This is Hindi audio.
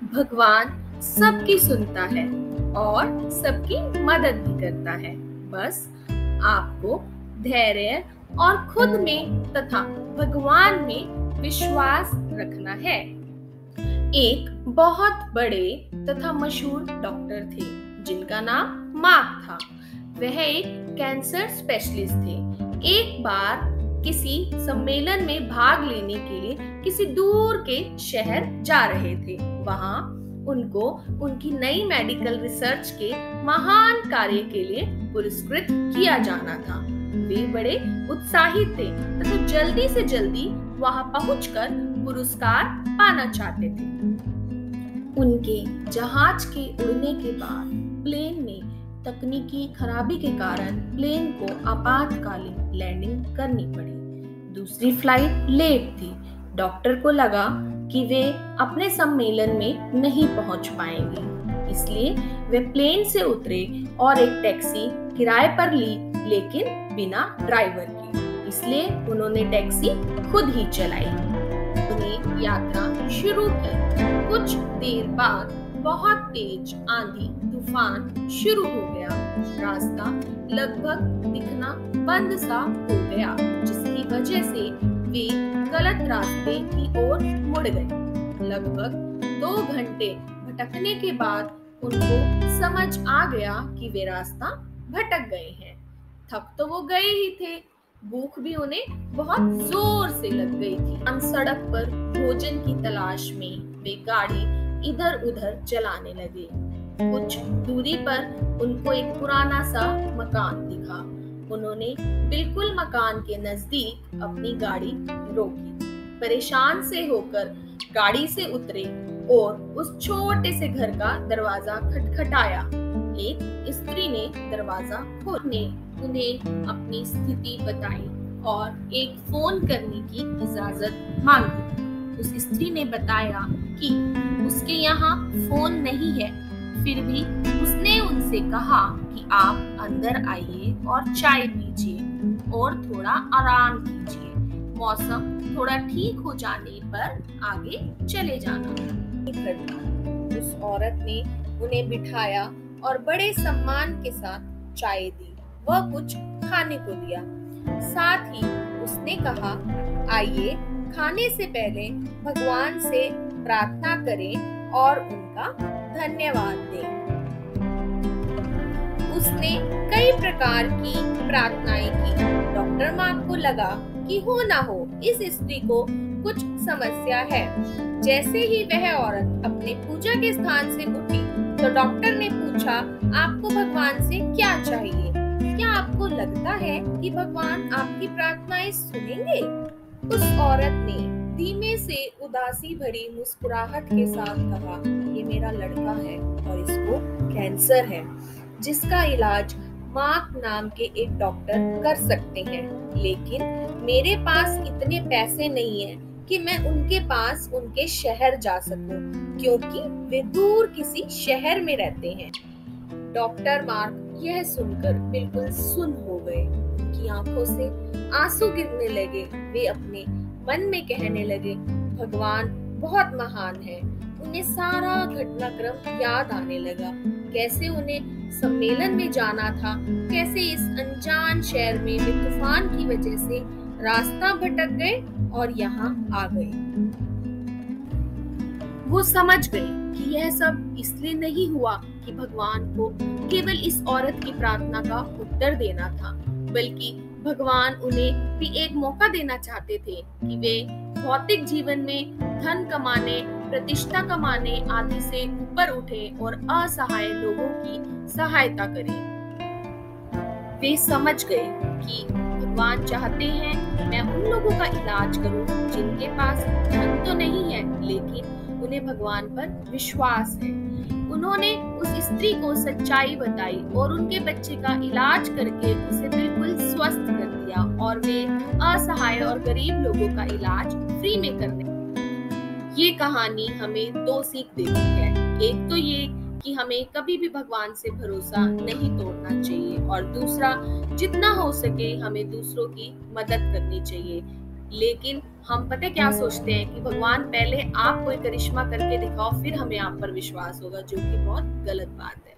भगवान सबकी सुनता है और सबकी मदद भी करता है। बस आपको धैर्य और खुद में तथा भगवान में विश्वास रखना है। एक बहुत बड़े तथा मशहूर डॉक्टर थे जिनका नाम मार्क था। वह एक कैंसर स्पेशलिस्ट थे। एक बार किसी सम्मेलन में भाग लेने के लिए किसी दूर के शहर जा रहे थे। वहां उनको उनकी नई मेडिकल रिसर्च के महान कार्य के लिए पुरस्कृत किया जाना था। वे बड़े उत्साहित थे तथा जल्दी से जल्दी वहां पहुंचकर पुरस्कार पाना चाहते थे। उनके जहाज के उड़ने के बाद प्लेन में तकनीकी खराबी के कारण प्लेन को आपातकालीन लैंडिंग करनी पड़ी। दूसरी फ्लाइट लेट थी। डॉक्टर को लगा कि वे अपने सम्मेलन में नहीं पहुंच पाएंगे, इसलिए वे प्लेन से उतरे और एक टैक्सी किराए पर ली, लेकिन बिना ड्राइवर के। इसलिए उन्होंने टैक्सी खुद ही चलाई। उन्हें यात्रा शुरू की। कुछ देर बाद बहुत तेज आंधी तूफान शुरू हो गया। रास्ता लगभग दिखना बंद सा हो गया, जिसकी वजह से वे गलत रास्ते की ओर मुड़ गए। लगभग 2 घंटे भटकने के बाद उनको समझ आ गया कि वे रास्ता भटक गए हैं। थक तो वो गए ही थे, भूख भी उन्हें बहुत जोर से लग गई थी। हम सड़क पर भोजन की तलाश में वे गाड़ी इधर उधर चलाने लगे। कुछ दूरी पर उनको एक पुराना सा मकान दिखा। उन्होंने बिल्कुल मकान के नजदीक अपनी गाड़ी रोकी। परेशान से होकर गाड़ी से उतरे और उस छोटे से घर का दरवाजा खटखटाया। एक स्त्री ने दरवाजा खोलने उन्हें अपनी स्थिति बताई और एक फोन करने की इजाजत मांगी। उस स्त्री ने बताया कि उसके यहाँ फोन नहीं है, फिर भी उसने उनसे कहा कि आप अंदर आइए और चाय पीजिए और थोड़ा आराम कीजिए। मौसम थोड़ा ठीक हो जाने पर आगे चले जाना। उस औरत ने उन्हें बिठाया और बड़े सम्मान के साथ चाय दी। वह कुछ खाने को दिया। साथ ही उसने कहा, आइए खाने से पहले भगवान से प्रार्थना करें और उनका धन्यवाद दें। उसने कई प्रकार की प्रार्थनाएं की। डॉक्टर मार्क को लगा कि हो ना हो इस स्त्री को कुछ समस्या है। जैसे ही वह औरत अपने पूजा के स्थान से उठी तो डॉक्टर ने पूछा, आपको भगवान से क्या चाहिए? क्या आपको लगता है कि भगवान आपकी प्रार्थनाएं सुनेंगे? उस औरत ने धीमे से उदासी भरी मुस्कुराहट के साथ कहा, ये मेरा लड़का है और इसको कैंसर है, जिसका इलाज मार्क नाम के एक डॉक्टर कर सकते हैं, लेकिन मेरे पास इतने पैसे नहीं हैं कि मैं उनके पास उनके शहर जा सकूं, क्योंकि वे दूर किसी शहर में रहते हैं। डॉक्टर मार्क यह सुनकर बिल्कुल सुन्न हो गए। उनकी आंखों से आंसू गिरने लगे। वे अपने मन में कहने लगे, भगवान बहुत महान है। उन्हें सारा घटनाक्रम याद आने लगा। कैसे उन्हें सम्मेलन में जाना था, कैसे इस अनजान शहर में वे तूफान की वजह से रास्ता भटक गए और यहाँ आ गए। वो समझ गए कि यह सब इसलिए नहीं हुआ कि भगवान को केवल इस औरत की प्रार्थना का उत्तर देना था, बल्कि भगवान उन्हें भी एक मौका देना चाहते थे कि वे भौतिक जीवन में धन कमाने, प्रतिष्ठा कमाने आदि से ऊपर उठे और असहाय लोगों की सहायता करें। वे समझ गए कि भगवान चाहते हैं मैं उन लोगों का इलाज करूं जिनके पास धन तो नहीं है, लेकिन उन्हें भगवान पर विश्वास है। उन्होंने उस स्त्री को सच्चाई बताई और उनके बच्चे का इलाज करके उसे बिल्कुल स्वस्थ कर दिया और वे असहाय और गरीब लोगों का इलाज फ्री में करने। ये कहानी हमें 2 सीख देती है। एक तो ये कि हमें कभी भी भगवान से भरोसा नहीं तोड़ना चाहिए, और दूसरा, जितना हो सके हमें दूसरों की मदद करनी चाहिए। लेकिन हम पता है क्या सोचते हैं कि भगवान पहले आप कोई करिश्मा करके दिखाओ फिर हमें आप पर विश्वास होगा, जो कि बहुत गलत बात है।